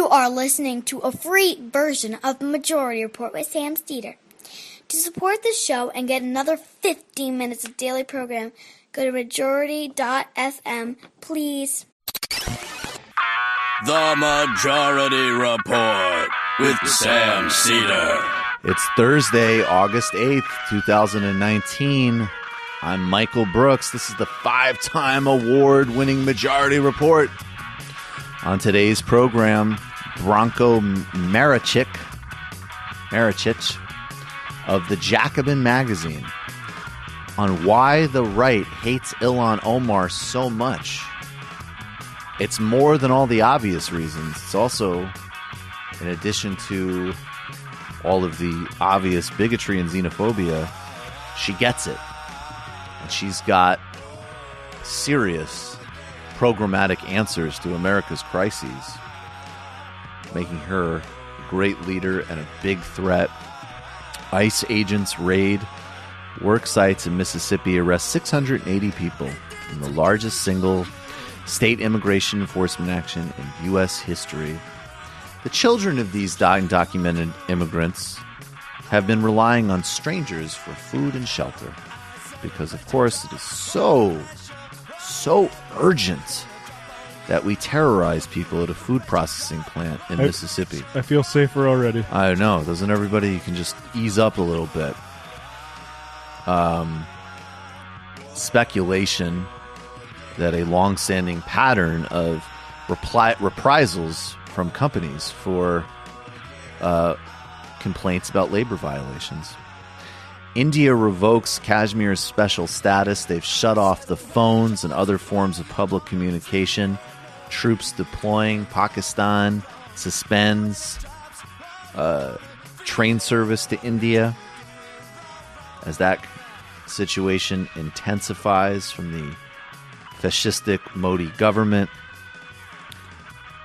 are listening to a free version of Majority Report with Sam Steeder. To support the show and get another 15 minutes of daily program, go to majority.fm, please. The Majority Report with Sam Steeder. It's Thursday, August 8th, 2019. I'm Michael Brooks. This is the 5-time award-winning Majority Report. On today's program, Branko Marcetic of the Jacobin magazine on why the right hates Ilhan Omar so much. It's more than all the obvious reasons. It's also, in addition to all of the obvious bigotry and xenophobia, she gets it. And she's got serious programmatic answers to America's crises, making her a great leader and a big threat. ICE agents raid work sites in Mississippi, arrest 680 people in the largest single state immigration enforcement action in U.S. history. The children of these undocumented immigrants have been relying on strangers for food and shelter because, of course, it is so urgent that we terrorize people at a food processing plant in Mississippi. I feel safer already. I know. Doesn't everybody? You can just ease up a little bit. Speculation that a long-standing pattern of reprisals from companies for complaints about labor violations. India revokes Kashmir's special status. They've shut off the phones and other forms of public communication. Troops deploying. Pakistan suspends train service to India as that situation intensifies from the fascistic Modi government.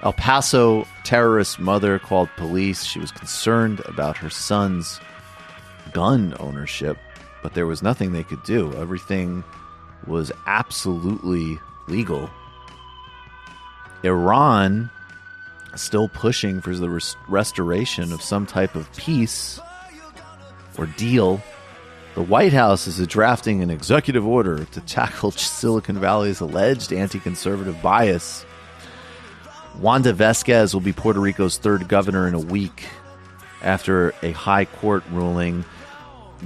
El Paso terrorist mother called police. She was concerned about her son's gun ownership, but there was nothing they could do. Everything was absolutely legal. Iran still pushing for the restoration of some type of peace or deal. The White House is drafting an executive order to tackle Silicon Valley's alleged anti-conservative bias. Wanda Vasquez will be Puerto Rico's third governor in a week after a high court ruling.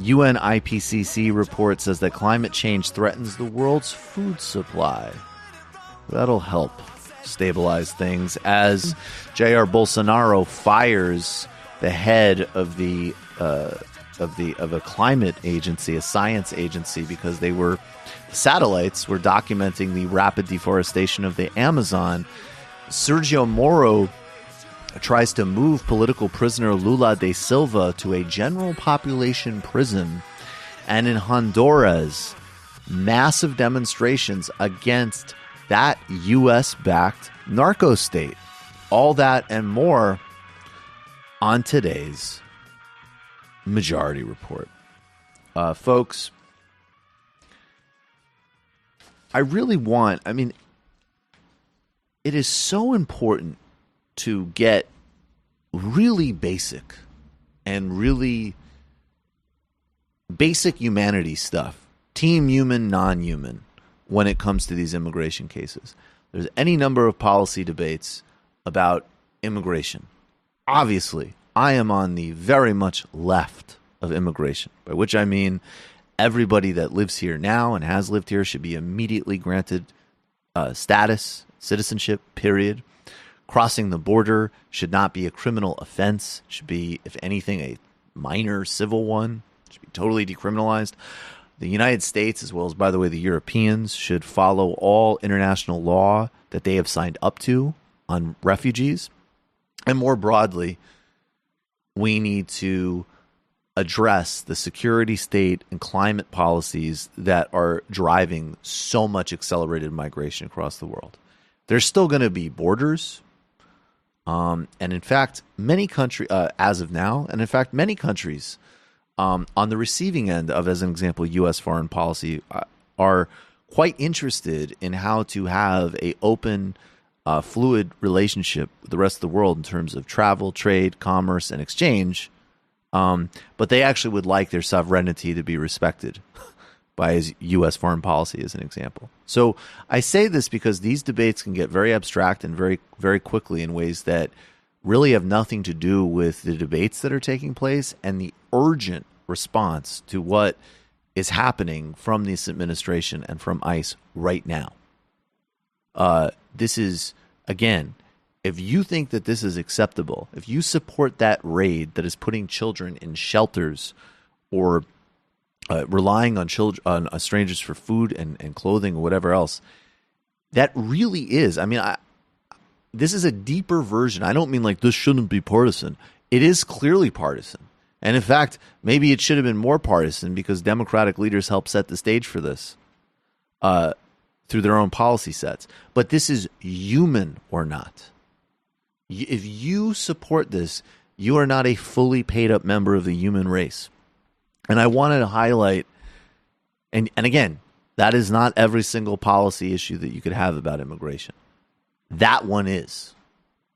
UN IPCC report says that climate change threatens the world's food supply. That'll help stabilize things as Jair Bolsonaro fires the head of a climate agency, a science agency, because satellites were documenting the rapid deforestation of the Amazon. Sergio Moro tries to move political prisoner Lula da Silva to a general population prison. And in Honduras, massive demonstrations against that U.S.-backed narco state. All that and more on today's Majority Report. Folks, it is so important to get really basic humanity stuff, team human, non-human, when it comes to these immigration cases. There's any number of policy debates about immigration. Obviously, I am on the very much left of immigration, by which I mean everybody that lives here now and has lived here should be immediately granted status, citizenship, period. Crossing the border should not be a criminal offense. Should be, if anything, a minor civil one. Should be totally decriminalized. The United States, as well as, by the way, the Europeans, should follow all international law that they have signed up to on refugees. And more broadly, we need to address the security state and climate policies that are driving so much accelerated migration across the world. There's still going to be borders. And in fact, many countries, as of now, and in fact, many countries on the receiving end of, as an example, U.S. foreign policy are quite interested in how to have a open fluid relationship with the rest of the world in terms of travel, trade, commerce, and exchange. But they actually would like their sovereignty to be respected by his U.S. foreign policy, as an example. So I say this because these debates can get very abstract and very, very quickly in ways that really have nothing to do with the debates that are taking place and the urgent response to what is happening from this administration and from ICE right now. This is, again, if you think that this is acceptable, if you support that raid that is putting children in shelters or relying on children, on strangers for food and clothing or whatever else, that really is. I mean, this is a deeper version. I don't mean like this shouldn't be partisan. It is clearly partisan. And in fact, maybe it should have been more partisan because Democratic leaders helped set the stage for this through their own policy sets. But this is human or not. If you support this, you are not a fully paid up member of the human race. And I wanted to highlight, and again, that is not every single policy issue that you could have about immigration. That one is,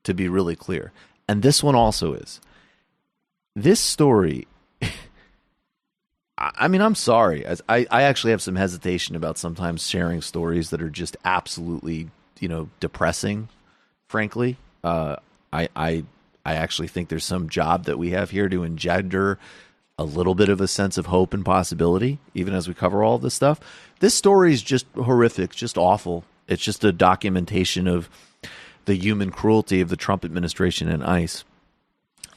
to be really clear. And this one also is. This story, I mean, I'm sorry. I actually have some hesitation about sometimes sharing stories that are just absolutely, depressing, frankly. I actually think there's some job that we have here to engender a little bit of a sense of hope and possibility, even as we cover all of this stuff. This story is just horrific, just awful. It's just a documentation of the human cruelty of the Trump administration and ICE.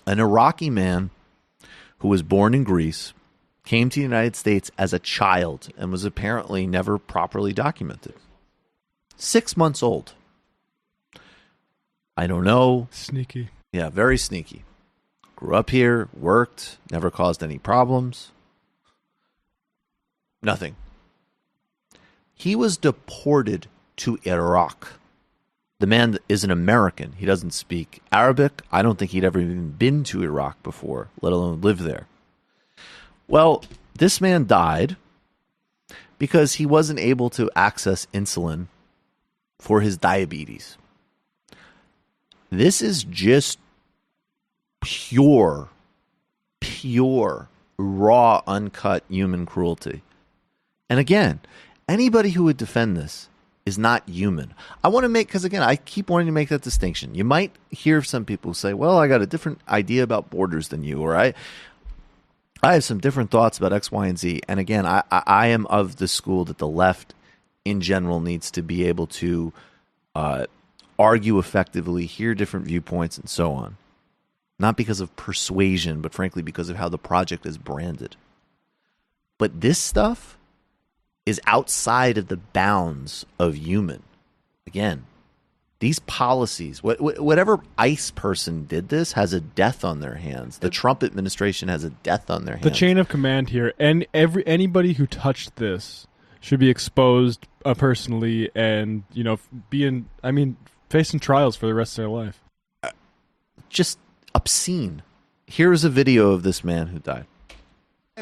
An Iraqi man who was born in Greece came to the United States as a child and was apparently never properly documented. 6 months old. I don't know. Sneaky. Yeah, very sneaky. Grew up here, worked, never caused any problems. Nothing. He was deported to Iraq. The man is an American. He doesn't speak Arabic. I don't think he'd ever even been to Iraq before, let alone live there. Well, this man died because he wasn't able to access insulin for his diabetes. This is just pure, raw, uncut human cruelty. And again, anybody who would defend this is not human. I want to make, because again, I keep wanting to make that distinction. You might hear some people say, well, I got a different idea about borders than you, or I have some different thoughts about X, Y, and Z. And again, I am of the school that the left in general needs to be able to argue effectively, hear different viewpoints, and so on. Not because of persuasion, but frankly because of how the project is branded. But this stuff is outside of the bounds of human. Again, these policies, whatever ICE person did this has a death on their hands. The Trump administration has a death on their hands. The chain of command here, and anybody who touched this should be exposed personally and, facing trials for the rest of their life. Just obscene. Here is a video of this man who died.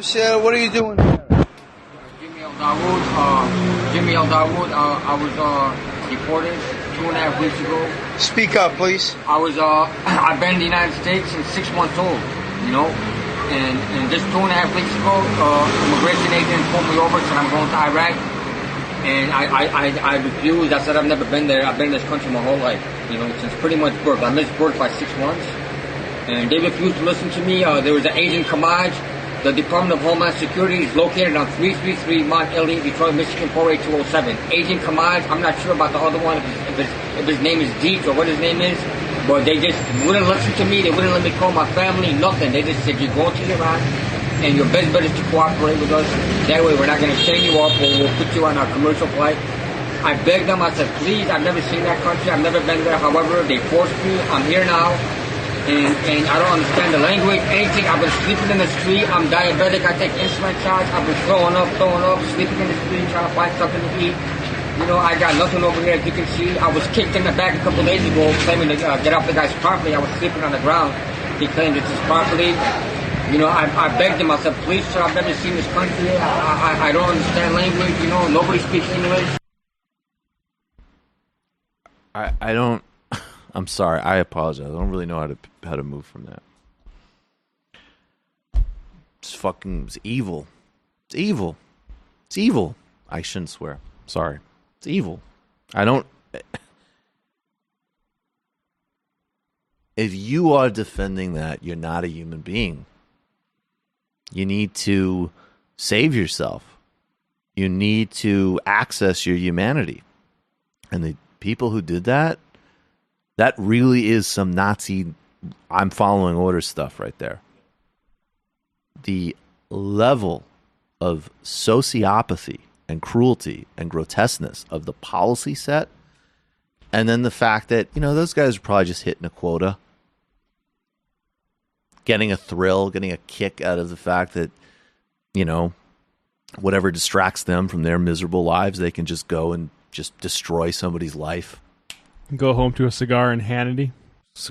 Sir, what are you doing here? Jimmy L. Dawood, I was deported 2.5 weeks ago. Speak up, please. I've been in the United States since 6 months old, and just 2.5 weeks ago, immigration agent pulled me over, said I'm going to Iraq, and I refused. I said I've never been there. I've been in this country my whole life, since pretty much birth. I missed birth by 6 months, and they refused to listen to me. There was an Agent Kamaj. The Department of Homeland Security is located on 333 Mont Elliott, Detroit, Michigan, 48207. Agent Kamaj, I'm not sure about the other one, if his name is Deet or what his name is, but they just wouldn't listen to me. They wouldn't let me call my family, nothing. They just said, you're going to Iran, and your best bet is to cooperate with us. That way we're not going to send you off, or we'll put you on a commercial flight. I begged them. I said, please, I've never seen that country. I've never been there. However, they forced me. I'm here now. And I don't understand the language, anything. I've been sleeping in the street. I'm diabetic. I take insulin shots. I've been throwing up, sleeping in the street, trying to find something to eat. I got nothing over here, as you can see. I was kicked in the back a couple days ago, claiming to get off the guy's property. I was sleeping on the ground. He claimed it's his property. I begged him. I said, please, sir, I've never seen this country. I don't understand language. Nobody speaks English. I don't. I'm sorry. I apologize. I don't really know how to move from that. It's evil. It's evil. It's evil. I shouldn't swear. Sorry. It's evil. I don't. If you are defending that, you're not a human being. You need to save yourself. You need to access your humanity. And the people who did that, that really is some Nazi, I'm following orders stuff right there. The level of sociopathy and cruelty and grotesqueness of the policy set, and then the fact that, those guys are probably just hitting a quota. Getting a thrill, getting a kick out of the fact that, whatever distracts them from their miserable lives, they can just go and just destroy somebody's life. Go home to a cigar and Hannity. It's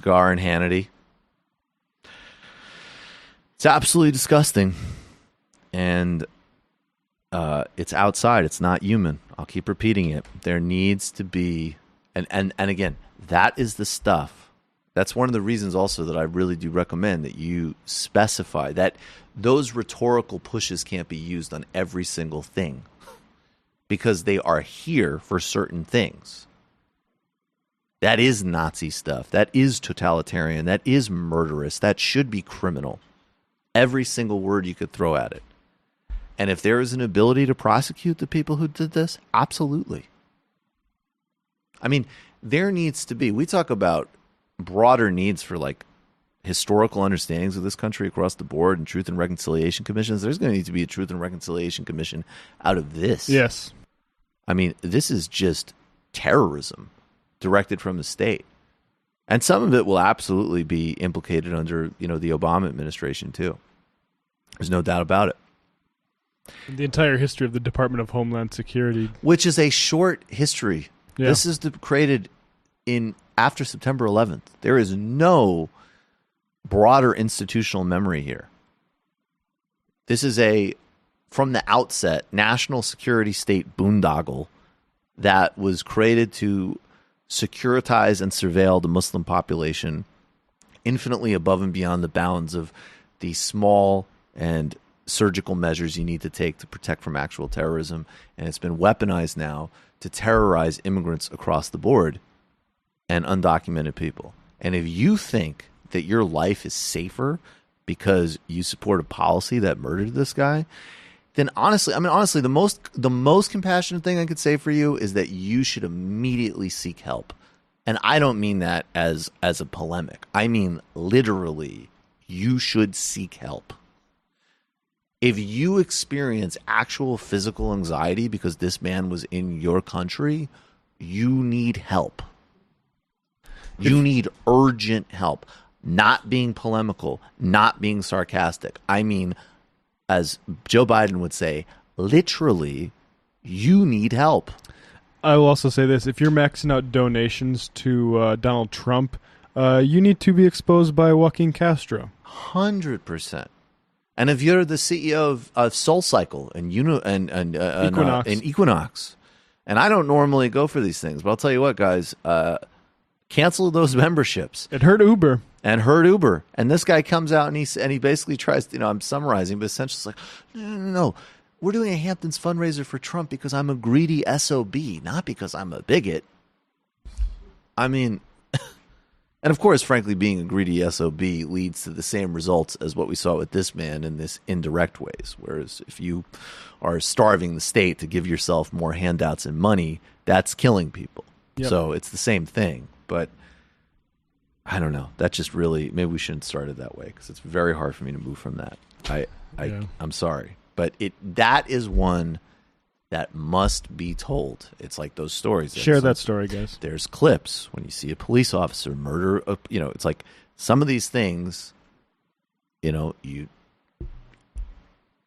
absolutely disgusting. And it's outside. It's not human. I'll keep repeating it. There needs to be, and again, that is the stuff. That's one of the reasons also that I really do recommend that you specify that those rhetorical pushes can't be used on every single thing because they are here for certain things. That is Nazi stuff. That is totalitarian. That is murderous. That should be criminal. Every single word you could throw at it. And if there is an ability to prosecute the people who did this, absolutely. I mean, there needs to be, we talk about broader needs for like historical understandings of this country across the board and truth and reconciliation commissions. There's going to need to be a truth and reconciliation commission out of this. Yes. I mean, this is just terrorism directed from the state. And some of it will absolutely be implicated under, the Obama administration too. There's no doubt about it. The entire history of the Department of Homeland Security. Which is a short history. Yeah. This is created after September 11th. There is no broader institutional memory here. This is from the outset, national security state boondoggle that was created to securitize and surveil the Muslim population infinitely above and beyond the bounds of the small and surgical measures you need to take to protect from actual terrorism. And it's been weaponized now to terrorize immigrants across the board and undocumented people. And if you think that your life is safer because you support a policy that murdered this guy, then honestly, the most compassionate thing I could say for you is that you should immediately seek help. And I don't mean that as a polemic. I mean literally, you should seek help. If you experience actual physical anxiety because this man was in your country, you need help. You need urgent help. Not being polemical, not being sarcastic. I mean, as Joe Biden would say, literally, you need help. I will also say this. If you're maxing out donations to Donald Trump, you need to be exposed by Joaquin Castro. 100%. And if you're the CEO of SoulCycle and Equinox, and I don't normally go for these things, but I'll tell you what, guys, cancel those memberships. It hurt Uber. And this guy comes out and he basically tries to, I'm summarizing, but essentially it's like, no, we're doing a Hamptons fundraiser for Trump because I'm a greedy SOB, not because I'm a bigot. I mean, and of course, frankly, being a greedy SOB leads to the same results as what we saw with this man in this indirect ways. Whereas if you are starving the state to give yourself more handouts and money, that's killing people. Yep. So it's the same thing. But I don't know. That just really, maybe we shouldn't start it that way because it's very hard for me to move from that. I'm sorry. But that is one that must be told. It's like those stories. Share that story, guys. There's clips when you see a police officer murder, it's like some of these things,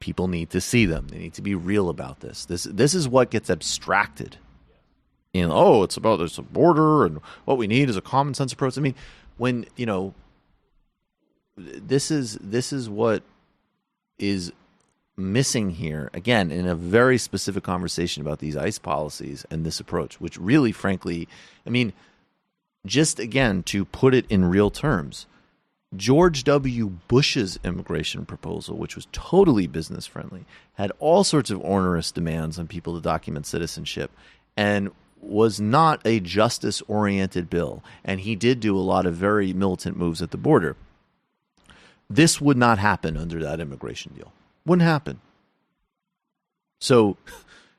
people need to see them. They need to be real about this. This is what gets abstracted. It's about there's a border and what we need is a common sense approach. I mean, when, this is what is missing here, again, in a very specific conversation about these ICE policies and this approach, which really, frankly, just again, to put it in real terms, George W. Bush's immigration proposal, which was totally business friendly, had all sorts of onerous demands on people to document citizenship and was not a justice-oriented bill. And he did do a lot of very militant moves at the border. This would not happen under that immigration deal. Wouldn't happen. So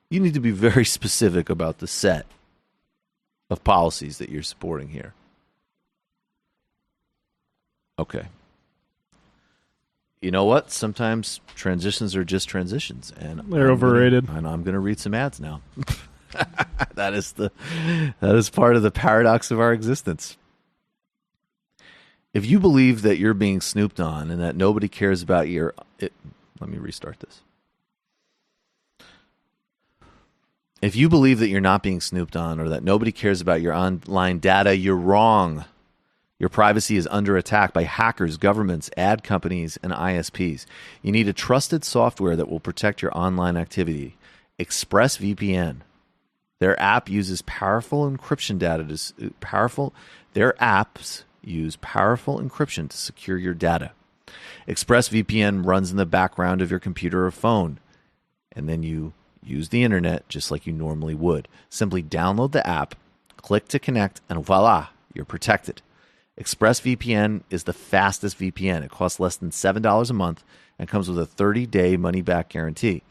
you need to be very specific about the set of policies that you're supporting here. Okay. You know what? Sometimes transitions are just transitions, and They're overrated. And I'm going to read some ads now. That is part of the paradox of our existence. If you believe that you're being snooped on and that nobody cares about let me restart this. If you believe that you're not being snooped on or that nobody cares about your online data, you're wrong. Your privacy is under attack by hackers, governments, ad companies, and ISPs. You need a trusted software that will protect your online activity. ExpressVPN. Their app uses powerful encryption data Their apps use powerful encryption to secure your data. ExpressVPN runs in the background of your computer or phone, and then you use the internet just like you normally would. Simply download the app, click to connect, and voila, you're protected. ExpressVPN is the fastest VPN. It costs less than $7 a month and comes with a 30-day money-back guarantee.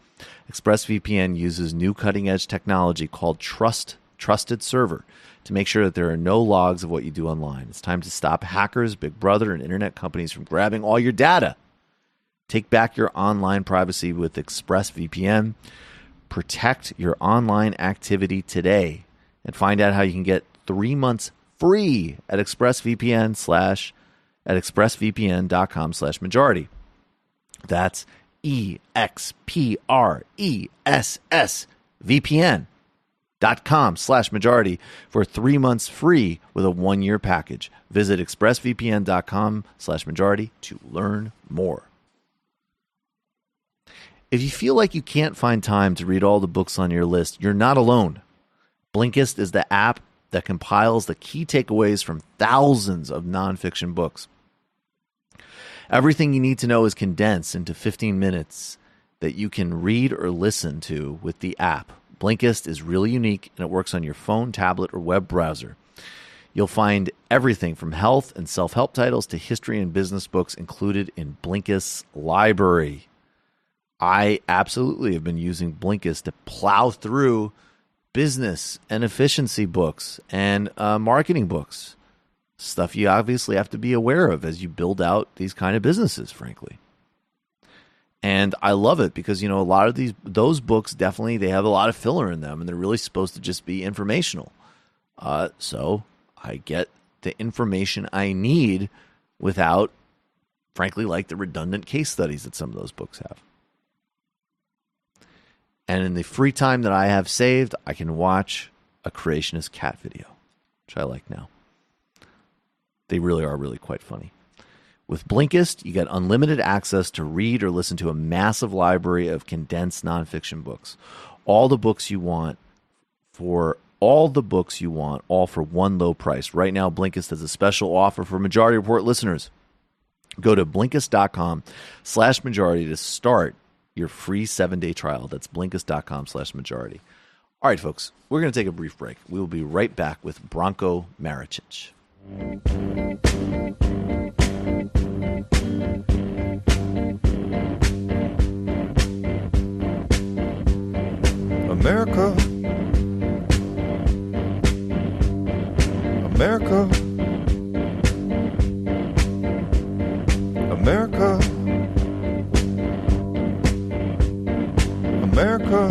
ExpressVPN uses new cutting-edge technology called Trusted Server to make sure that there are no logs of what you do online. It's time to stop hackers, Big Brother, and internet companies from grabbing all your data. Take back your online privacy with ExpressVPN. Protect your online activity today and find out how you can get 3 months free at expressvpn.com/majority. That's expressvpn.com/majority for 3 months free with a 1-year package. Visit expressvpn.com/majority to learn more. If you feel like you can't find time to read all the books on your list, you're not alone. Blinkist is the app that compiles the key takeaways from thousands of nonfiction books. Everything you need to know is condensed into 15 minutes that you can read or listen to with the app. Blinkist is really unique, and it works on your phone, tablet, or web browser. You'll find everything from health and self-help titles to history and business books included in Blinkist's library. I absolutely have been using Blinkist to plow through business and efficiency books and marketing books. Stuff you obviously have to be aware of as you build out these kind of businesses, frankly. And I love it because, a lot of those books definitely, they have a lot of filler in them and they're really supposed to just be informational. So I get the information I need without, frankly, like the redundant case studies that some of those books have. And in the free time that I have saved, I can watch a creationist cat video, which I like now. They really are really quite funny. With Blinkist, you get unlimited access to read or listen to a massive library of condensed nonfiction books. All the books you want, all for one low price. Right now, Blinkist has a special offer for Majority Report listeners. Go to Blinkist.com/majority to start your free 7-day trial. That's Blinkist.com/majority. All right, folks, we're going to take a brief break. We will be right back with Branko Marcetic. America, America, America, America.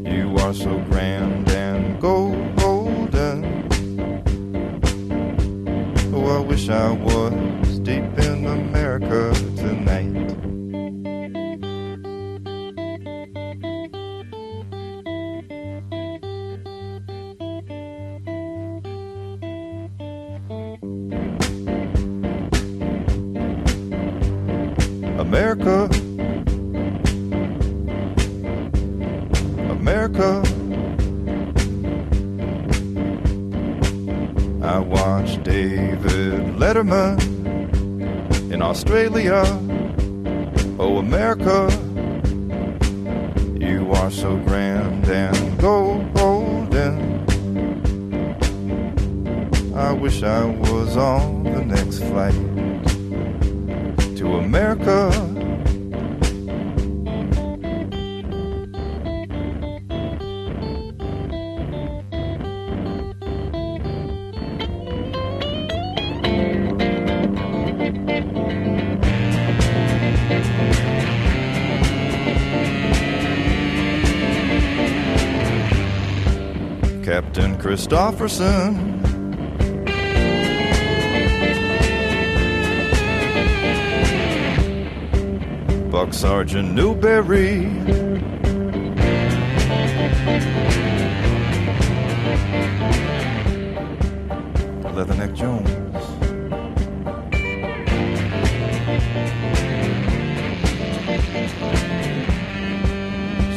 You are so grand and golden. Oh, I wish I was deep in America tonight. America, America, I watched David Letterman in Australia. Oh, America, you are so grand and golden. I wish I was on the next flight to America. Captain Christopherson, Buck Sergeant Newberry, Leatherneck Jones,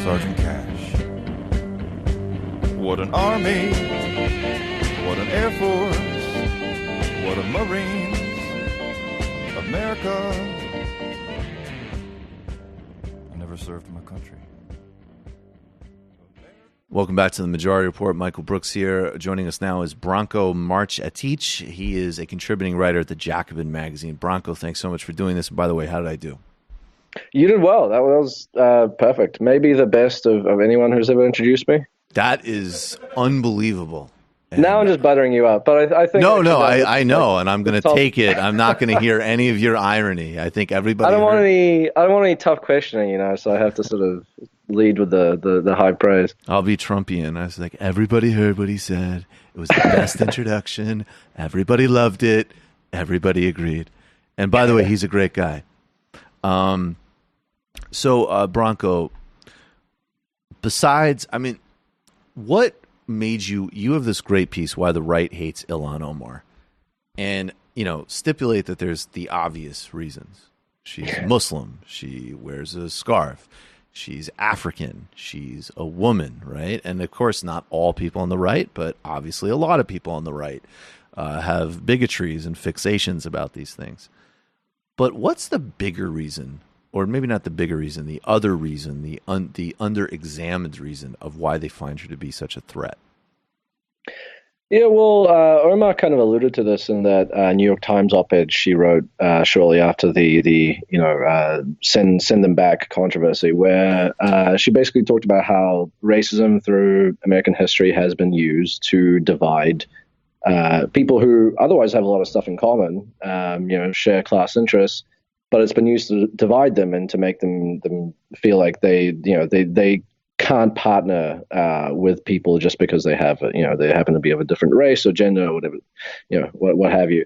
Sergeant Cash. What an army, what an air force, what a Marines, America. I never served my country. Welcome back to the Majority Report. Michael Brooks here. Joining us now is Branko Marcetic. He is a contributing writer at the Jacobin magazine. Branko, thanks so much for doing this. By the way, how did I do? You did well. That was perfect. Maybe the best of anyone who's ever introduced me. That is unbelievable. And now I'm just buttering you up, but I think I know, and I'm going to take it. I'm not going to hear any of your irony. I think everybody. I don't want any tough questioning, so I have to sort of lead with the high praise. I'll be Trumpian. I was like, everybody heard what he said. It was the best introduction. Everybody loved it. Everybody agreed. And by the way, he's a great guy. So Branko, besides, what made you have this great piece, Why the Right Hates Ilhan Omar, and stipulate that there's the obvious reasons. She's Muslim, she wears a scarf, she's African, she's a woman, right? And of course not all people on the right, but obviously a lot of people on the right have bigotries and fixations about these things. But what's the bigger reason, or maybe not the bigger reason, the other reason, the under-examined reason of why they find her to be such a threat? Yeah, well, Omar kind of alluded to this in that New York Times op-ed she wrote shortly after the send them back controversy, where she basically talked about how racism through American history has been used to divide people who otherwise have a lot of stuff in common, share class interests. But it's been used to divide them and to make them feel like they can't partner with people just because they happen to be of a different race or gender or whatever, what have you.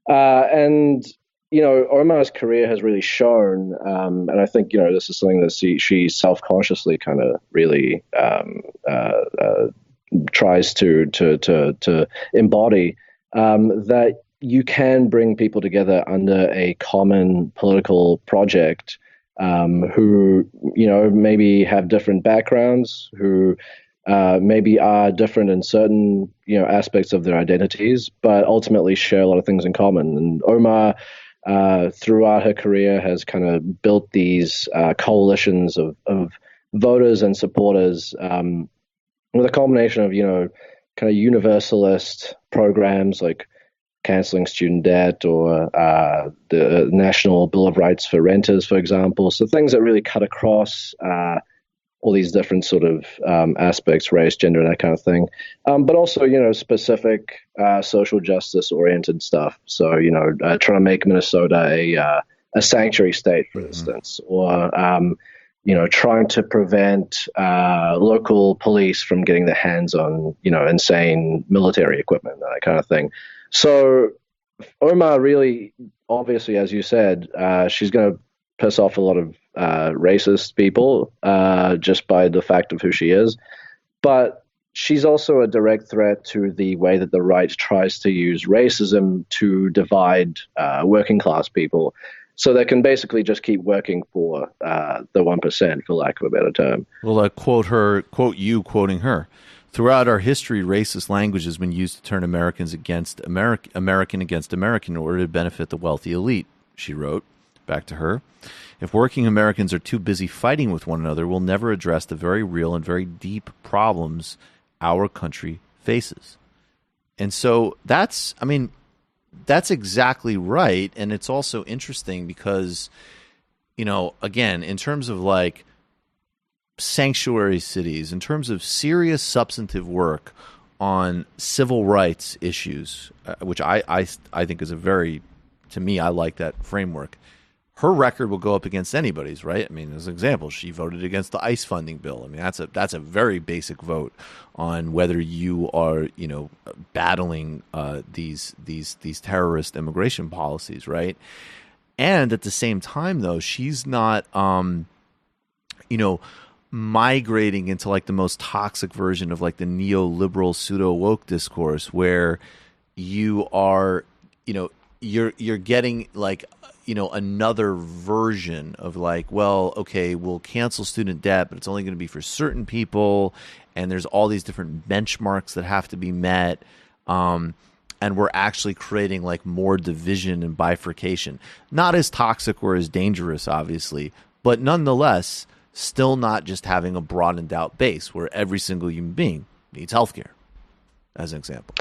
And Omar's career has really shown, and I think this is something that she self-consciously kind of really tries to embody, that you can bring people together under a common political project, who, maybe have different backgrounds, who maybe are different in certain, aspects of their identities, but ultimately share a lot of things in common. And Omar, throughout her career, has kind of built these coalitions of voters and supporters, with a combination of, kind of universalist programs like canceling student debt or the National Bill of Rights for renters, for example. So things that really cut across all these different sort of aspects, race, gender, and that kind of thing. But also, specific social justice-oriented stuff. So, trying to make Minnesota a sanctuary state, for instance, or trying to prevent local police from getting their hands on, insane military equipment, that kind of thing. So Omar really, obviously, as you said, she's going to piss off a lot of racist people just by the fact of who she is. But she's also a direct threat to the way that the right tries to use racism to divide working class people. So they can basically just keep working for the 1%, for lack of a better term. Well, quote you quoting her. Throughout our history, racist language has been used to turn American against American in order to benefit the wealthy elite, she wrote. Back to her. If working Americans are too busy fighting with one another, we'll never address the very real and very deep problems our country faces. And so that's exactly right. And it's also interesting because, again, in terms of like sanctuary cities, in terms of serious substantive work on civil rights issues, which I think is to me, I like that framework. Her record will go up against anybody's, right? I mean, as an example, she voted against the ICE funding bill. I mean, that's a very basic vote on whether you are, battling these terrorist immigration policies, right? And at the same time, though, she's not, migrating into like the most toxic version of like the neoliberal pseudo woke discourse, where you are, you're getting like, another version of like, well, okay, we'll cancel student debt, but it's only going to be for certain people. And there's all these different benchmarks that have to be met. And we're actually creating like more division and bifurcation. Not as toxic or as dangerous, obviously, but nonetheless, still not just having a broadened out base where every single human being needs healthcare, as an example.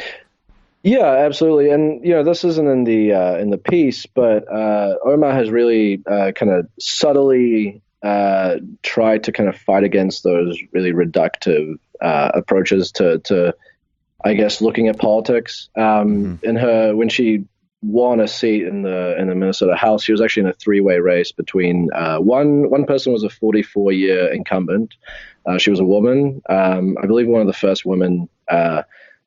Yeah, absolutely. And, this isn't in the piece, but Omar has really kind of subtly tried to kind of fight against those really reductive approaches to, I guess, looking at politics. When she won a seat in the Minnesota House, she was actually in a three-way race between one person was a 44-year incumbent. She was a woman. I believe one of the first women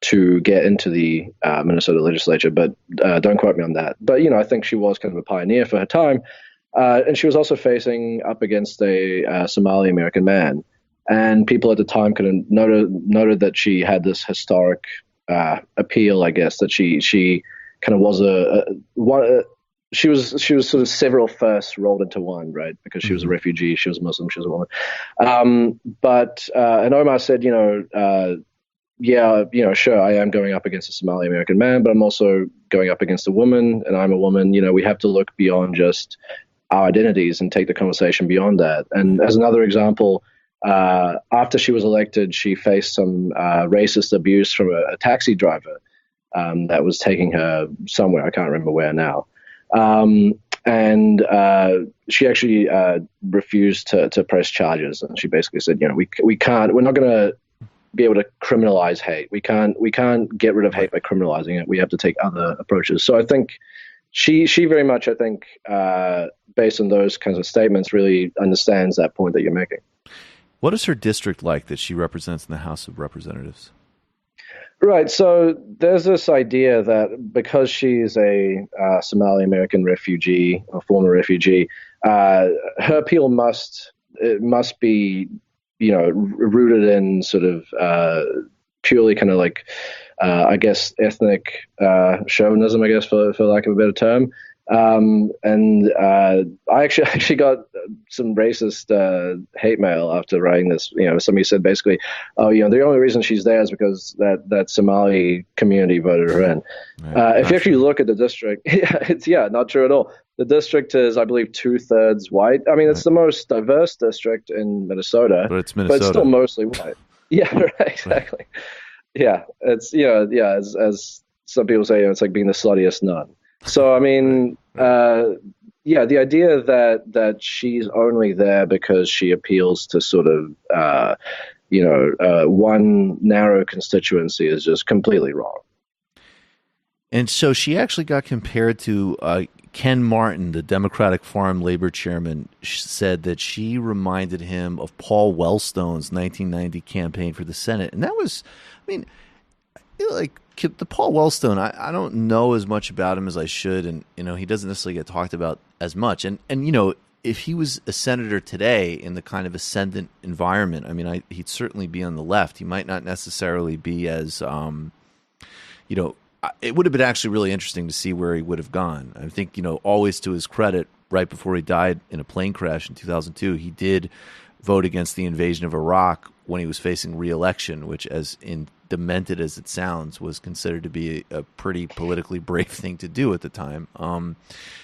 to get into the Minnesota legislature, but don't quote me on that. But, I think she was kind of a pioneer for her time. And she was also facing up against a Somali American man. And people at the time kind of noted that she had this historic appeal, I guess, that she kind of was she was sort of several firsts rolled into one, right? Because she was a refugee, she was a Muslim, she was a woman. And Omar said, sure, I am going up against a Somali American man, but I'm also going up against a woman, and I'm a woman. We have to look beyond just our identities and take the conversation beyond that. And as another example, after she was elected, she faced some racist abuse from a taxi driver that was taking her somewhere. I can't remember where now. And she actually refused to press charges. And she basically said, we're not going to be able to criminalize hate. We can't get rid of hate by criminalizing it. We have to take other approaches. So I think she very much, based on those kinds of statements, really understands that point that you're making. What is her district like that she represents in the House of Representatives? Right. So there's this idea that because she's a Somali American refugee, a former refugee, her appeal must be, rooted in sort of purely kind of like, I guess, ethnic chauvinism, I guess, for lack of a better term. And I actually got some racist hate mail after writing this. Somebody said basically, the only reason she's there is because that Somali community voted her in. If you actually look at the district, it's not true at all. The district is, I believe, 2/3 white. I mean, it's the most diverse district in Minnesota, but it's Minnesota, but it's still mostly white. Yeah, right, exactly. Yeah, it's as some people say, it's like being the sluttiest nun. So, I mean, the idea that she's only there because she appeals to sort of, one narrow constituency is just completely wrong. And so she actually got compared to Ken Martin, the Democratic Farm Labor chairman, said that she reminded him of Paul Wellstone's 1990 campaign for the Senate. And that was, the Paul Wellstone, I don't know as much about him as I should, and he doesn't necessarily get talked about as much. And if he was a senator today in the kind of ascendant environment, he'd certainly be on the left. He might not necessarily be as, it would have been actually really interesting to see where he would have gone. I think, always to his credit, right before he died in a plane crash in 2002, he did vote against the invasion of Iraq when he was facing re-election, which, as demented as it sounds, was considered to be a pretty politically brave thing to do at the time.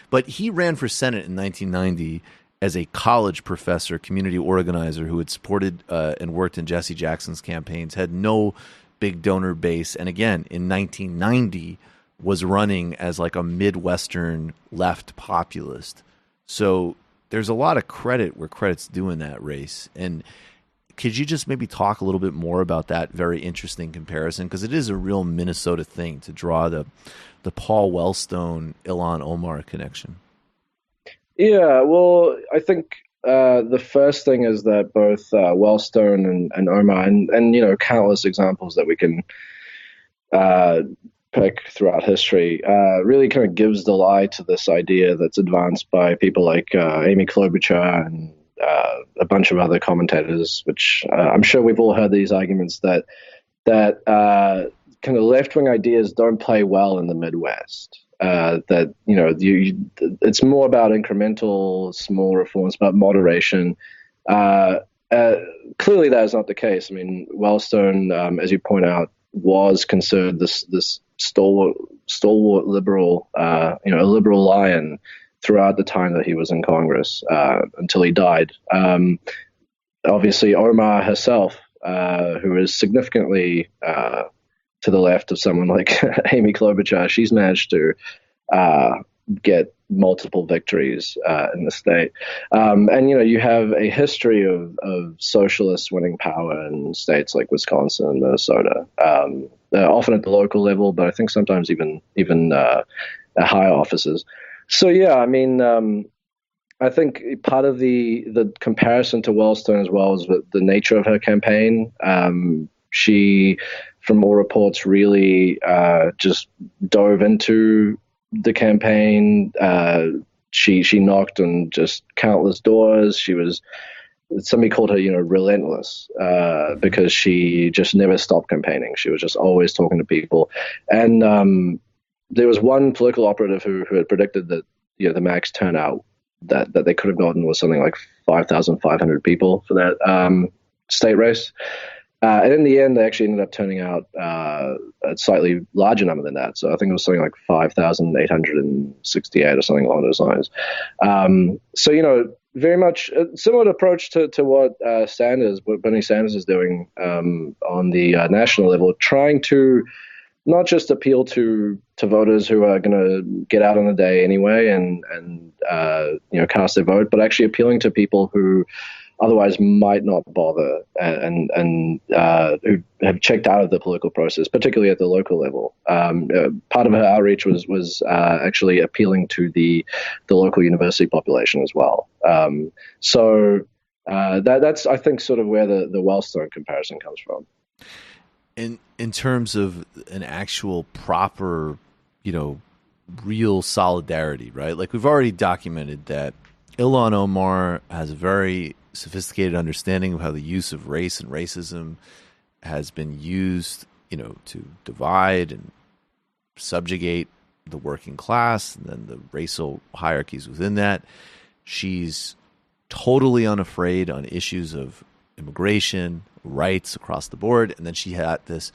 But he ran for Senate in 1990 as a college professor, community organizer who had supported and worked in Jesse Jackson's campaigns, had no big donor base, and again, in 1990 was running as like a Midwestern left populist. So there's a lot of credit where credit's due in that race. And could you just maybe talk a little bit more about that very interesting comparison? Because it is a real Minnesota thing to draw the Paul Wellstone, Ilhan Omar connection. Yeah, well, I think the first thing is that both Wellstone and Omar, and countless examples that we can pick throughout history, really kind of gives the lie to this idea that's advanced by people like Amy Klobuchar and a bunch of other commentators, which I'm sure we've all heard these arguments that kind of left-wing ideas don't play well in the Midwest. That it's more about incremental, small reforms, about moderation. Clearly, that is not the case. I mean, Wellstone, as you point out, was considered this stalwart liberal, a liberal lion throughout the time that he was in Congress until he died. Obviously, Omar herself, who is significantly to the left of someone like Amy Klobuchar, she's managed to get multiple victories in the state. And you have a history of socialists winning power in states like Wisconsin and Minnesota, often at the local level, but I think sometimes even at higher offices. So, yeah, I mean, I think part of the comparison to Wellstone as well is the nature of her campaign. She, from all reports, really just dove into the campaign. She knocked on just countless doors. Somebody called her, relentless, because she just never stopped campaigning. She was just always talking to people. And there was one political operative who had predicted that, the max turnout that they could have gotten was something like 5,500 people for that state race. And in the end, they actually ended up turning out a slightly larger number than that. So I think it was something like 5,868 or something along those lines. So, very much a similar approach to what Bernie Sanders is doing on the national level, trying to not just appeal to voters who are going to get out on the day anyway and cast their vote, but actually appealing to people who otherwise might not bother and who have checked out of the political process, particularly at the local level. Part of her outreach was actually appealing to the local university population as well. So that's, I think, sort of where the Wellstone comparison comes from. In terms of an actual proper, real solidarity, right? Like, we've already documented that Ilhan Omar has a very sophisticated understanding of how the use of race and racism has been used, to divide and subjugate the working class and then the racial hierarchies within that. She's totally unafraid on issues of immigration, rights across the board. And then she had this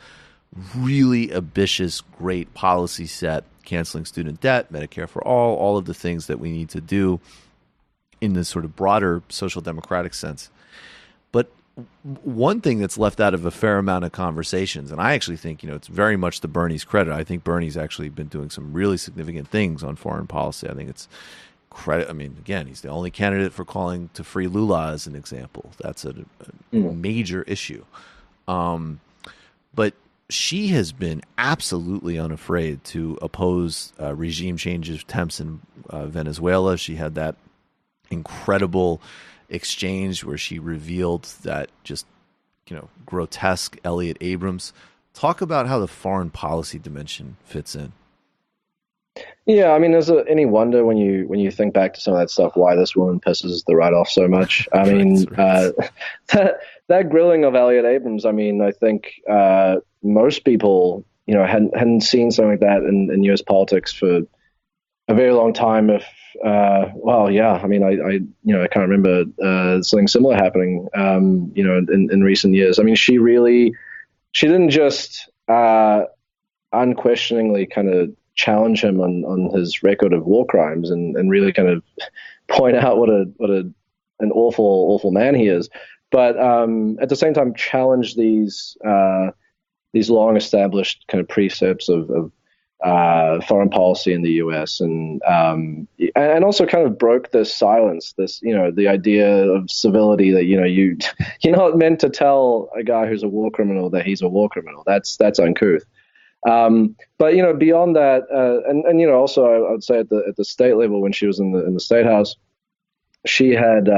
really ambitious, great policy set, canceling student debt, Medicare for all of the things that we need to do in this sort of broader social democratic sense. But one thing that's left out of a fair amount of conversations, and I actually think, it's very much to Bernie's credit. I think Bernie's actually been doing some really significant things on foreign policy. I think it's credit. I mean, again, he's the only candidate for calling to free Lula as an example. That's a major issue. But she has been absolutely unafraid to oppose regime change attempts in Venezuela. She had that incredible exchange where she revealed that just, grotesque Elliot Abrams. Talk about how the foreign policy dimension fits in. Yeah, I mean, is it any wonder when you think back to some of that stuff why this woman pisses the right off so much? I mean, that grilling of Elliot Abrams. I mean, I think most people, hadn't seen something like that in U.S. politics for a very long time. If well, yeah, I mean, I can't remember something similar happening, in recent years. I mean, she didn't just unquestioningly kind of challenge him on his record of war crimes and really kind of point out what an awful man he is, but at the same time challenge these long established kind of precepts of foreign policy in the U.S. and also kind of broke this silence, the idea of civility that you're not meant to tell a guy who's a war criminal that he's a war criminal. That's uncouth. But beyond that, and also I would say at the state level, when she was in the state house, she had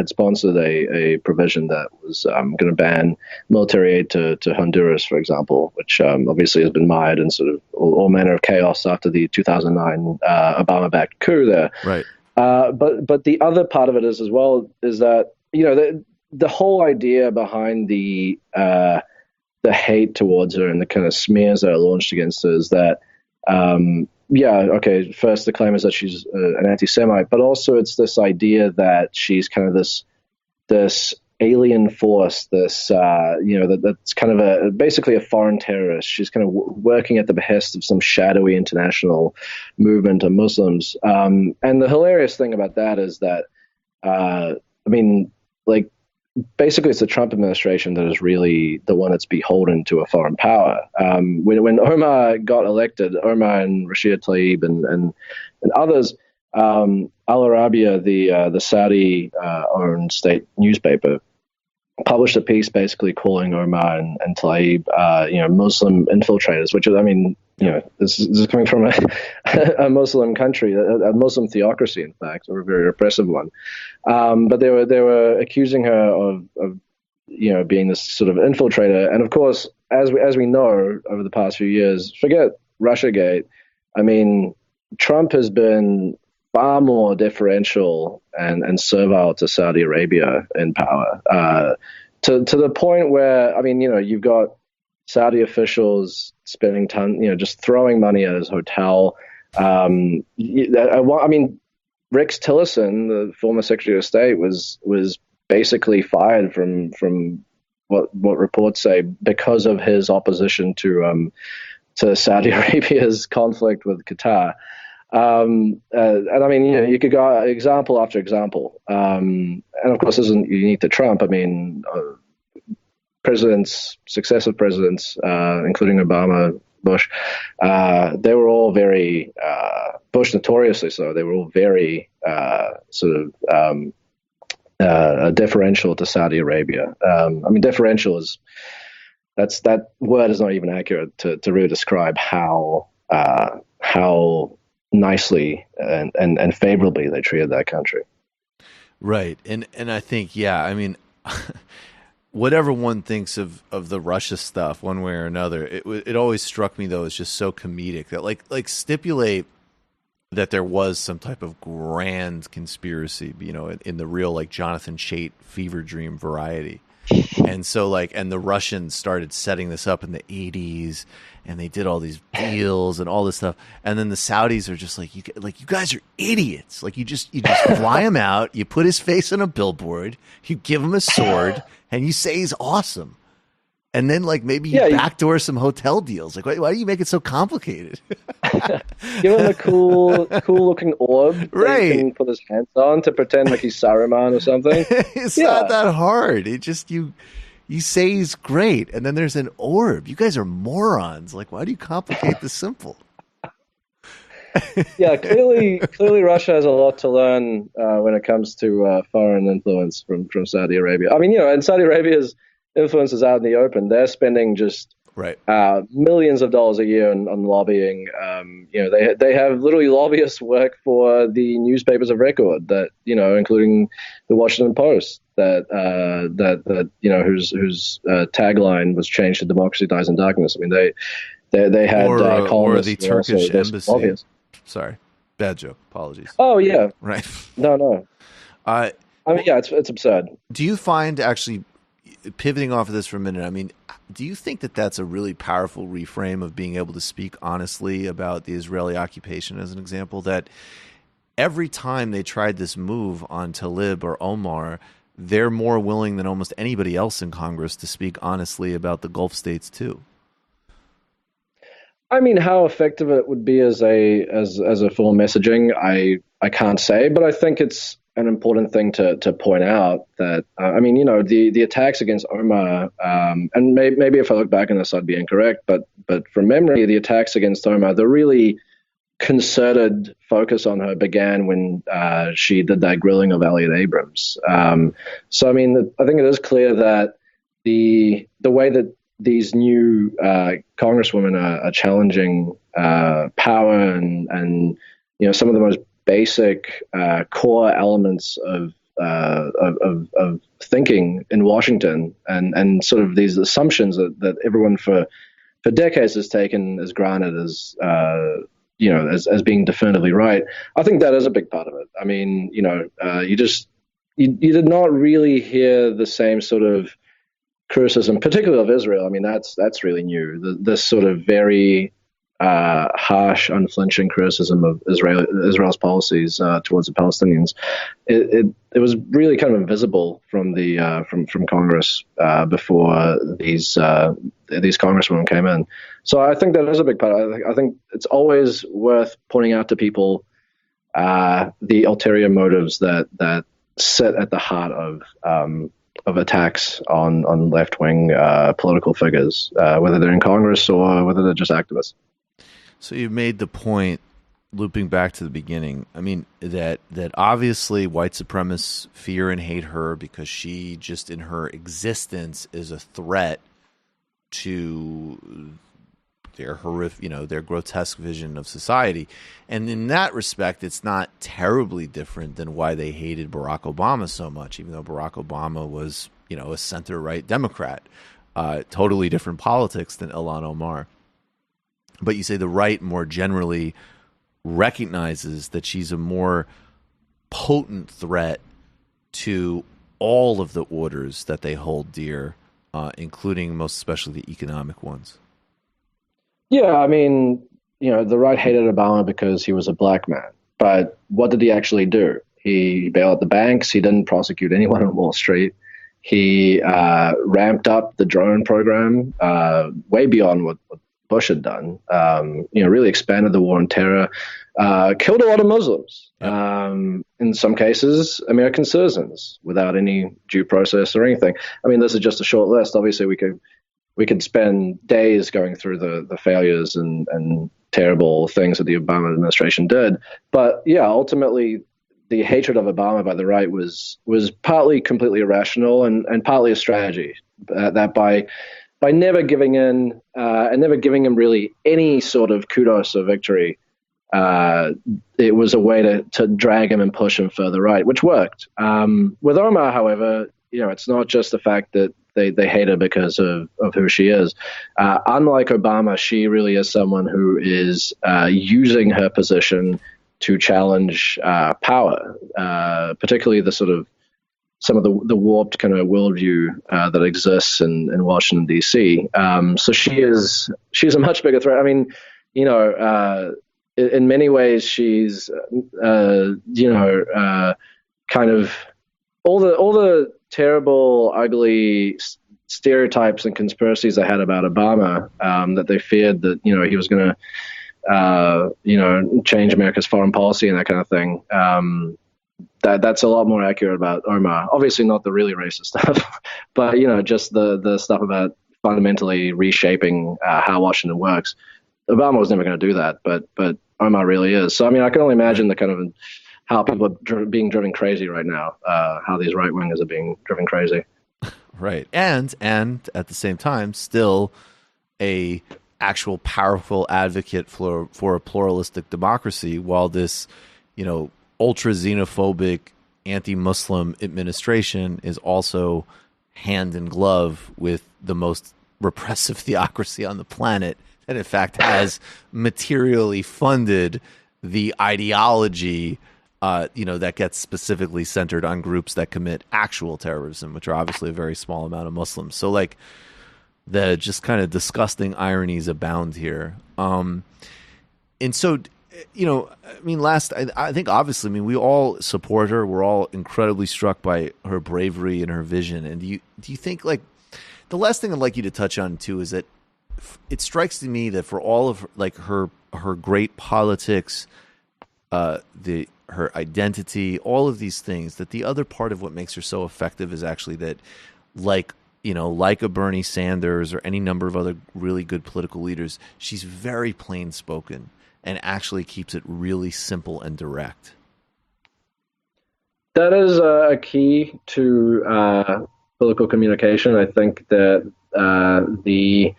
sponsored a provision that was going to ban military aid to Honduras, for example, which obviously has been mired in sort of all manner of chaos after the 2009 Obama-backed coup there. Right. But the other part of it is that the whole idea behind the hate towards her and the kind of smears that are launched against her is that, first the claim is that she's an anti-Semite, but also it's this idea that she's kind of this alien force, that's kind of basically a foreign terrorist. She's kind of working at the behest of some shadowy international movement of Muslims. And the hilarious thing about that is that, basically, it's the Trump administration that is really the one that's beholden to a foreign power. When Omar got elected, Omar and Rashid Tlaib and others, Al Arabiya, the Saudi-owned state newspaper, published a piece basically calling Omar and Tlaib, Muslim infiltrators. Which this is coming from a Muslim country, a Muslim theocracy, in fact, or a very repressive one. But they were accusing her of being this sort of infiltrator. And of course, as we know over the past few years, forget Russiagate. I mean, Trump has been far more deferential and servile to Saudi Arabia in power, to the point where, you've got Saudi officials spending just throwing money at his hotel. Rex Tillerson, the former Secretary of State, was basically fired from what reports say because of his opposition to Saudi Arabia's conflict with Qatar. You could go example after example. And of course, this isn't unique to Trump. Successive presidents, including Obama, Bush, they were all very, Bush notoriously so, they were all very deferential to Saudi Arabia. Deferential that word is not even accurate to really describe how nicely and favorably they treated that country. Right. And I think, whatever one thinks of the Russia stuff, one way or another, it always struck me though as just so comedic that like stipulate that there was some type of grand conspiracy, in the real like Jonathan Chait fever dream variety. And so and the Russians started setting this up in the 80s and they did all these deals and all this stuff. And then the Saudis are just you guys are idiots. You just fly him out, you put his face on a billboard, you give him a sword and you say he's awesome. And then maybe you backdoor some hotel deals. Why do you make it so complicated? Give him a cool looking orb right. that he can put his hands on to pretend like he's Saruman or something. It's not that hard. It just you say he's great, and then there's an orb. You guys are morons. Why do you complicate the simple? Clearly Russia has a lot to learn when it comes to foreign influence from Saudi Arabia. And Saudi Arabia's influence is out in the open. They're spending just millions of dollars a year on lobbying. They have literally lobbyists work for the newspapers of record that, including the Washington Post, that whose tagline was changed to "Democracy Dies in Darkness." They had or the Turkish embassy. Lobbyists. Sorry, bad joke. Apologies. Oh yeah, right. No. It's absurd. Do you find actually pivoting off of this for a minute, I mean, do you think that that's a really powerful reframe of being able to speak honestly about the Israeli occupation, as an example, that every time they tried this move on Tlaib or Omar, they're more willing than almost anybody else in Congress to speak honestly about the Gulf states too? I mean, how effective it would be as a full messaging, I can't say, but I think it's an important thing to point out that I mean, the attacks against Omar, and maybe if I look back on this, I'd be incorrect, but from memory, the attacks against Omar, the really concerted focus on her began when she did that grilling of Elliot Abrams. So I mean, I think it is clear that the way that these new congresswomen are challenging power and some of the most basic core elements of thinking in Washington, and sort of these assumptions that everyone for decades has taken as granted as being definitively right. I think that is a big part of it. I mean, you did not really hear the same sort of criticism, particularly of Israel. I mean, that's really new. This sort of very harsh, unflinching criticism of Israel's policies towards the Palestinians. It was really kind of invisible from the from Congress before these congresswomen came in. So I think that is a big part. I think it's always worth pointing out to people the ulterior motives that sit at the heart of attacks on left-wing political figures, whether they're in Congress or whether they're just activists. So you made the point, looping back to the beginning, I mean, that obviously white supremacists fear and hate her because she just in her existence is a threat to their horrific, their grotesque vision of society. And in that respect, it's not terribly different than why they hated Barack Obama so much, even though Barack Obama was, a center-right Democrat. Totally different politics than Ilhan Omar. But you say the right more generally recognizes that she's a more potent threat to all of the orders that they hold dear, including most especially the economic ones. Yeah, I mean, the right hated Obama because he was a black man. But what did he actually do? He bailed out the banks. He didn't prosecute anyone on Wall Street. He ramped up the drone program way beyond what Bush had done, really expanded the war on terror, killed a lot of Muslims, in some cases, American citizens, without any due process or anything. I mean, this is just a short list. Obviously, we could spend days going through the failures and terrible things that the Obama administration did. But yeah, ultimately, the hatred of Obama by the right was partly completely irrational and partly a strategy that by never giving in and never giving him really any sort of kudos or victory, it was a way to drag him and push him further right, which worked. With Omar, however, it's not just the fact that they hate her because of who she is. Unlike Obama, she really is someone who is using her position to challenge power, particularly the sort of some of the warped kind of worldview that exists in Washington, D.C. So she's a much bigger threat. I mean, in many ways, she's, kind of all the terrible, ugly stereotypes and conspiracies they had about Obama, that they feared that, he was going to, change America's foreign policy and that kind of thing. That's a lot more accurate about Omar. Obviously not the really racist stuff, but, just the stuff about fundamentally reshaping how Washington works. Obama was never going to do that, but Omar really is. So, I mean, I can only imagine the kind of how people are being driven crazy right now, how these right-wingers are being driven crazy. Right. And at the same time, still a actual powerful advocate for a pluralistic democracy, while this, ultra xenophobic, anti-Muslim administration is also hand in glove with the most repressive theocracy on the planet, that in fact has materially funded the ideology that gets specifically centered on groups that commit actual terrorism, which are obviously a very small amount of Muslims. So like the just kind of disgusting ironies abound here. And so, I think obviously, we all support her. We're all incredibly struck by her bravery and her vision. And do you think, like, the last thing I'd like you to touch on too is that it strikes to me that for all of her great politics, her identity, all of these things, that the other part of what makes her so effective is actually that, like a Bernie Sanders or any number of other really good political leaders, she's very plain spoken and actually keeps it really simple and direct. That is a key to political communication. I think that the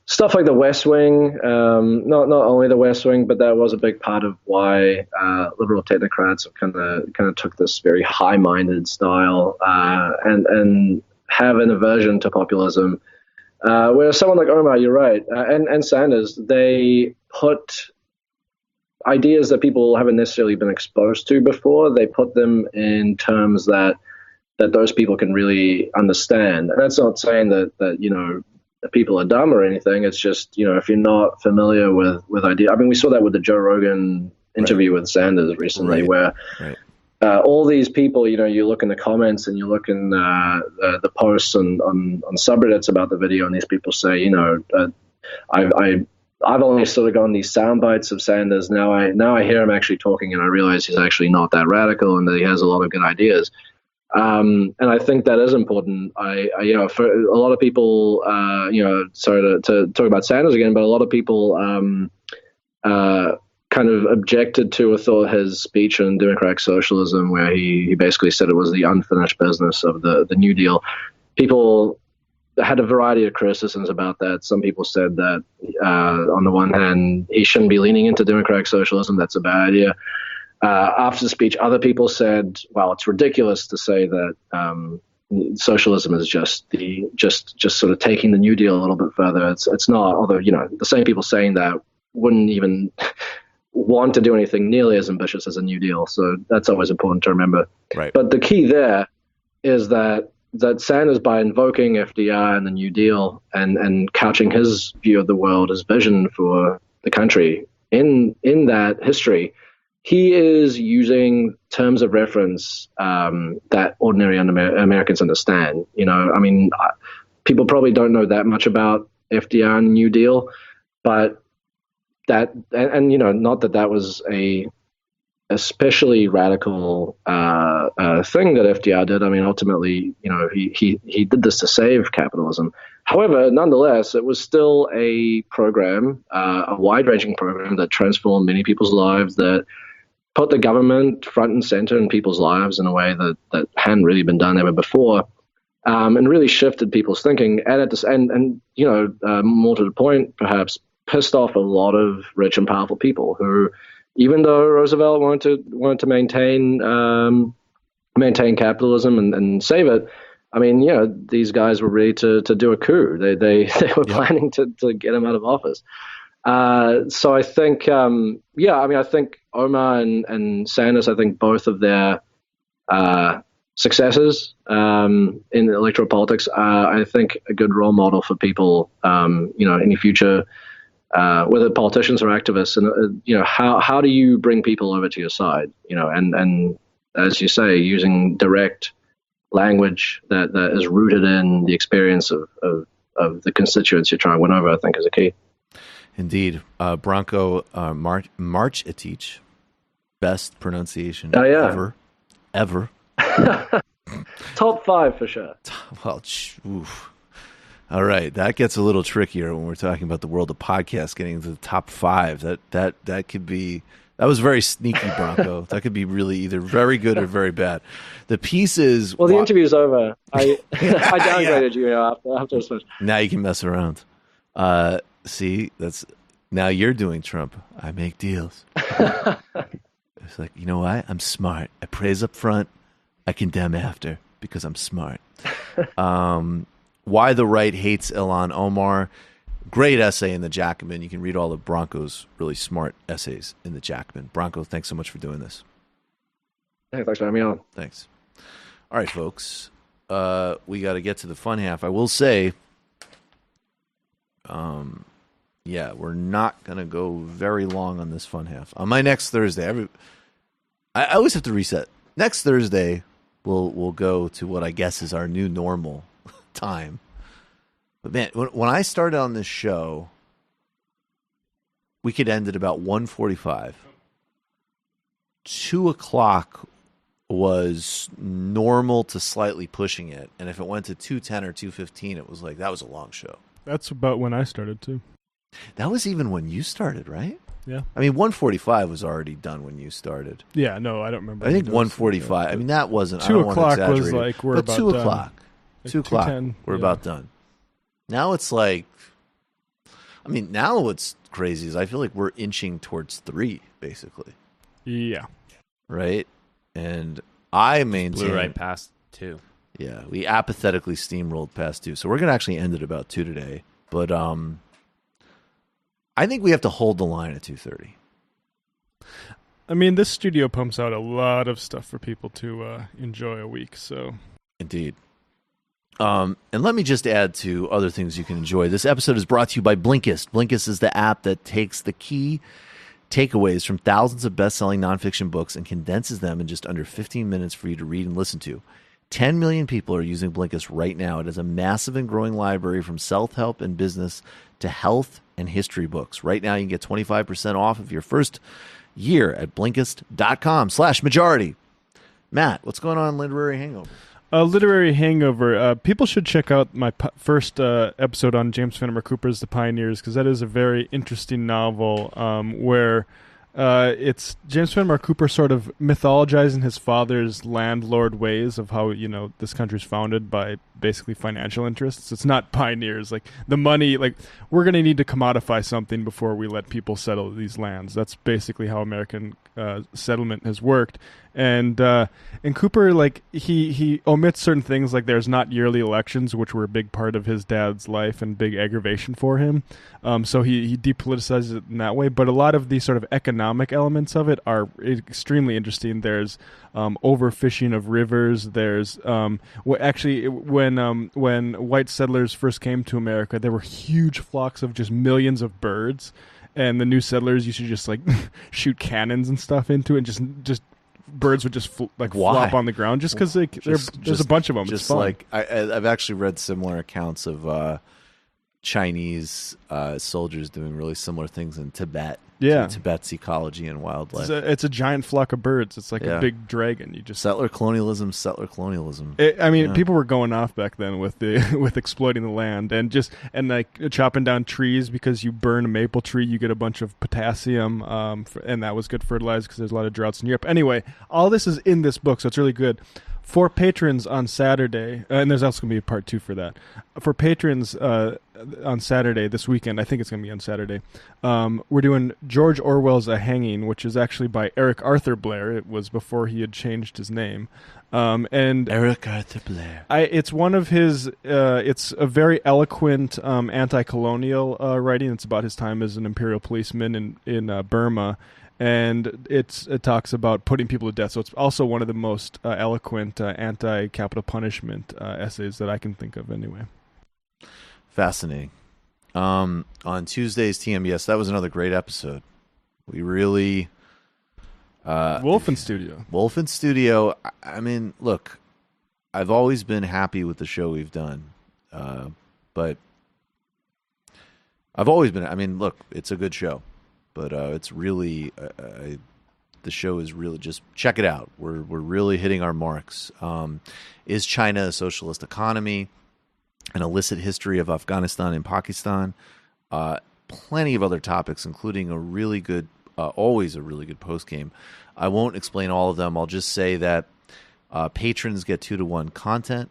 stuff like the West Wing, not only the West Wing, but that was a big part of why liberal technocrats kind of took this very high-minded style and have an aversion to populism. Whereas someone like Omar, you're right, and Sanders, they put ideas that people haven't necessarily been exposed to before. They put them in terms that those people can really understand. And that's not saying that people are dumb or anything. It's just, if you're not familiar with ideas. I mean, we saw that with the Joe Rogan interview with Sanders recently, where all these people, you look in the comments and you look in the posts on subreddits about the video, and these people say, I've only sort of gotten these sound bites of Sanders. Now I hear him actually talking, and I realize he's actually not that radical and that he has a lot of good ideas. And I think that is important. For a lot of people, sorry to talk about Sanders again, but a lot of people kind of objected to or thought his speech on democratic socialism, where he basically said it was the unfinished business of the New Deal. People had a variety of criticisms about that. Some people said that, on the one hand, he shouldn't be leaning into democratic socialism. That's a bad idea. After the speech, other people said, well, it's ridiculous to say that socialism is just sort of taking the New Deal a little bit further. It's not, although, the same people saying that wouldn't even want to do anything nearly as ambitious as a New Deal. So that's always important to remember. Right. But the key there is that Sanders, by invoking FDR and the New Deal and couching his view of the world, his vision for the country in that history, he is using terms of reference that ordinary Americans understand. People probably don't know that much about FDR and New Deal, but not that was a especially radical thing that FDR did. I mean, ultimately, he did this to save capitalism. However, nonetheless, it was still a program, a wide-ranging program that transformed many people's lives, that put the government front and center in people's lives in a way that hadn't really been done ever before, and really shifted people's thinking. And more to the point, perhaps pissed off a lot of rich and powerful people who, even though Roosevelt wanted to maintain capitalism and save it, I mean, these guys were ready to do a coup. They were planning to get him out of office. So I think, I think Omar and Sanders, I think both of their successes in electoral politics are, I think, a good role model for people, any future, whether politicians or activists. And, how do you bring people over to your side? And as you say, using direct language that is rooted in the experience of the constituents you're trying to win over, I think is a key. Indeed. Branko Marcetic, best pronunciation ever. Top 5 for sure. Well, oof. All right, that gets a little trickier when we're talking about the world of podcasts getting into the top 5. That could be, that was very sneaky, Branko. That could be really either very good or very bad. The piece is, well, the interview's over. I downgraded you after this. Now you can mess around. See, now you're doing Trump. I make deals. It's like, you know what? I'm smart. I praise up front. I condemn after because I'm smart. Why the Right Hates Ilhan Omar. Great essay in the Jacobin. You can read all of Branko's really smart essays in the Jacobin. Branko, thanks so much for doing this. Hey, thanks for having me on. Thanks. All right, folks. We got to get to the fun half. I will say, we're not going to go very long on this fun half. On my next Thursday, I always have to reset. Next Thursday, we'll go to what I guess is our new normal time. But man, when I started on this show, we could end at about 1:45. 2 o'clock was normal to slightly pushing it, and if it went to 2:10 or 2:15, it was like that was a long show. That's about when I started too. That was even when you started, right? Yeah. I mean, 1:45 was already done when you started. Yeah, no, I don't remember. I think 1:45. I mean, that wasn't. 2 o'clock was like we're about 2 done. o'clock. Like 2 o'clock. 2:10, We're about done. Now it's like, I mean, now what's crazy is I feel like we're inching towards 3, basically. Yeah. Right? And I maintain. Blew right past 2. Yeah, we apathetically steamrolled past 2. So we're going to actually end at about 2 today. But I think we have to hold the line at 2:30. I mean, this studio pumps out a lot of stuff for people to enjoy a week. So, indeed. And let me just add to other things you can enjoy. This episode is brought to you by Blinkist. Blinkist is the app that takes the key takeaways from thousands of best-selling nonfiction books and condenses them in just under 15 minutes for you to read and listen to. 10 million people are using Blinkist right now. It is a massive and growing library from self-help and business to health and history books. Right now, you can get 25% off of your first year at Blinkist.com/majority. Matt, what's going on in Literary Hangover? Literary Hangover. People should check out my first episode on James Fenimore Cooper's The Pioneers, because that is a very interesting novel where it's James Fenimore Cooper sort of mythologizing his father's landlord ways of how, this country's founded by basically financial interests. It's not pioneers. Like, the money, like, we're going to need to commodify something before we let people settle these lands. That's basically how American settlement has worked. And Cooper, like, he omits certain things, like there's not yearly elections, which were a big part of his dad's life and big aggravation for him. So he depoliticizes it in that way. But a lot of the sort of economic elements of it are extremely interesting. There's overfishing of rivers. There's actually when white settlers first came to America, there were huge flocks of just millions of birds. And the new settlers used to just like shoot cannons and stuff into it, and just birds would just flop on the ground just because there's a bunch of them. Just it's fun. Like I've actually read similar accounts of Chinese soldiers doing really similar things in Tibet. Yeah, Tibet's ecology and wildlife. It's a giant flock of birds. It's like a big dragon. You just settler colonialism. People were going off back then with with exploiting the land and like chopping down trees, because you burn a maple tree, you get a bunch of potassium, and that was good fertilizer because there's a lot of droughts in Europe. Anyway, all this is in this book, so it's really good. For patrons on Saturday, and there's also going to be a part 2 for that. For patrons on Saturday, this weekend, I think it's going to be on Saturday, we're doing George Orwell's A Hanging, which is actually by Eric Arthur Blair. It was before he had changed his name. And Eric Arthur Blair. It's one of his, it's a very eloquent anti-colonial writing. It's about his time as an imperial policeman in Burma. And it talks about putting people to death. So it's also one of the most eloquent anti-capital punishment essays that I can think of anyway. Fascinating. On Tuesday's TMBS, that was another great episode. We really... Wolfen Studio. I mean, look, I've always been happy with the show we've done. But I've always been... I mean, look, it's a good show. But it's really, the show is really, just check it out. We're really hitting our marks. Is China a socialist economy? An illicit history of Afghanistan and Pakistan? Plenty of other topics, including a really good, always a really good post game. I won't explain all of them. I'll just say that patrons get 2-to-1 content.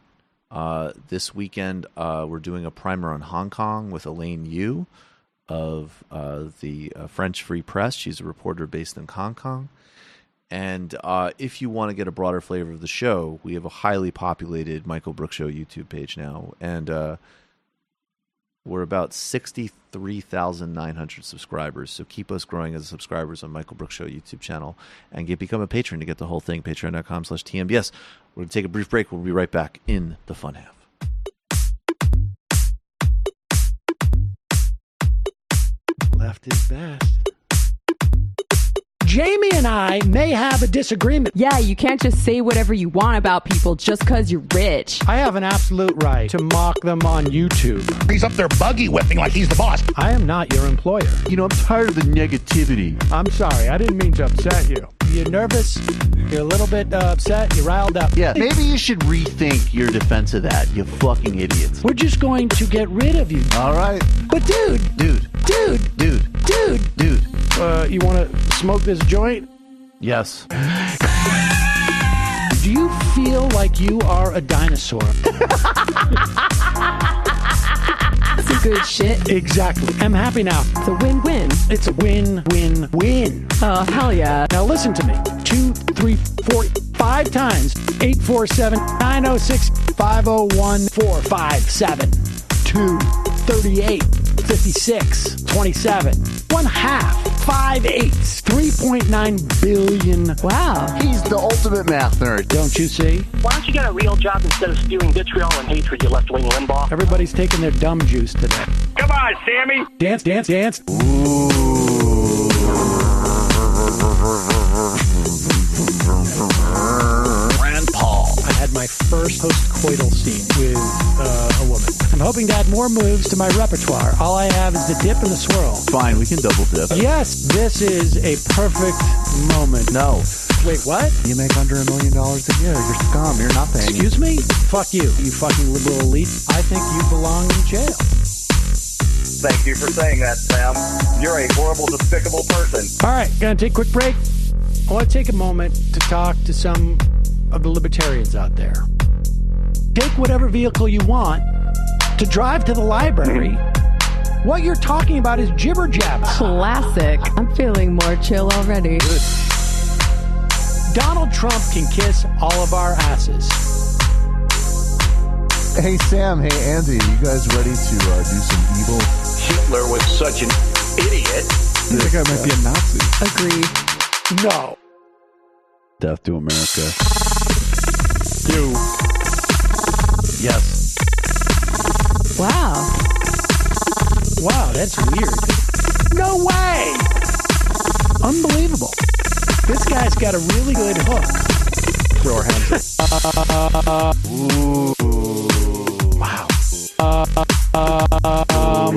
This weekend, we're doing a primer on Hong Kong with Elaine Yu of the French Free Press. She's a reporter based in Hong Kong. And if you want to get a broader flavor of the show, we have a highly populated Michael Brooks Show YouTube page now. And We're about 63,900 subscribers, so keep us growing as subscribers on Michael Brooks Show YouTube channel and become a patron to get the whole thing, patreon.com/TMBS. We're going to take a brief break. We'll be right back in the fun half. Left is best. Jamie and I may have a disagreement. Yeah, you can't just say whatever you want about people just because you're rich. I have an absolute right to mock them on YouTube. He's up there buggy whipping like he's the boss. I am not your employer. You know, I'm tired of the negativity. I'm sorry, I didn't mean to upset you. You're nervous? You're a little bit upset? You're riled up? Yeah, maybe you should rethink your defense of that, you fucking idiots. We're just going to get rid of you. All right. But dude, you want to smoke this joint? Yes. Do you feel like you are a dinosaur? Some good shit. Exactly. I'm happy now. It's a win-win. It's a win-win-win. Oh, hell yeah. Now listen to me. 2, 3, 4, 5 times. 847-906-501-457-2 38 56 27 1 half 5 eighths 3.9 billion. Wow. He's the ultimate math nerd. Don't you see? Why don't you get a real job instead of spewing vitriol and hatred, you left-wing Limbaugh? Everybody's taking their dumb juice today. Come on, Sammy! Dance, dance, dance. Rand Paul. I had my first post-coital scene with a woman. I'm hoping to add more moves to my repertoire. All I have is the dip and the swirl. Fine, we can double dip. Yes, this is a perfect moment. No. Wait, what? You make under $1 million a year. You're scum. You're nothing. Excuse me? Fuck you, you fucking liberal elite. I think you belong in jail. Thank you for saying that, Sam. You're a horrible, despicable person. All right, gonna take a quick break. I want to take a moment to talk to some of the libertarians out there. Take whatever vehicle you want to drive to the library. What you're talking about is jibber jabber. Classic. I'm feeling more chill already. Good. Donald Trump can kiss all of our asses. Hey, Sam. Hey, Andy. You guys ready to do some evil? Hitler was such an idiot. That guy might be a Nazi. Agree. No. Death to America. You. Yes. Wow. Wow, that's weird. No way! Unbelievable. This guy's got a really good hook. Throw our hands up. Ooh. Wow.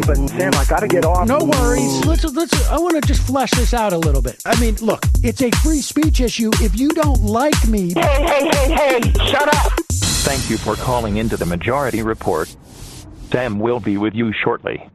But Sam, I gotta get off. No worries. Let's. I want to just flesh this out a little bit. I mean, look, it's a free speech issue. If you don't like me... Hey, shut up! Thank you for calling into the Majority Report. Sam will be with you shortly.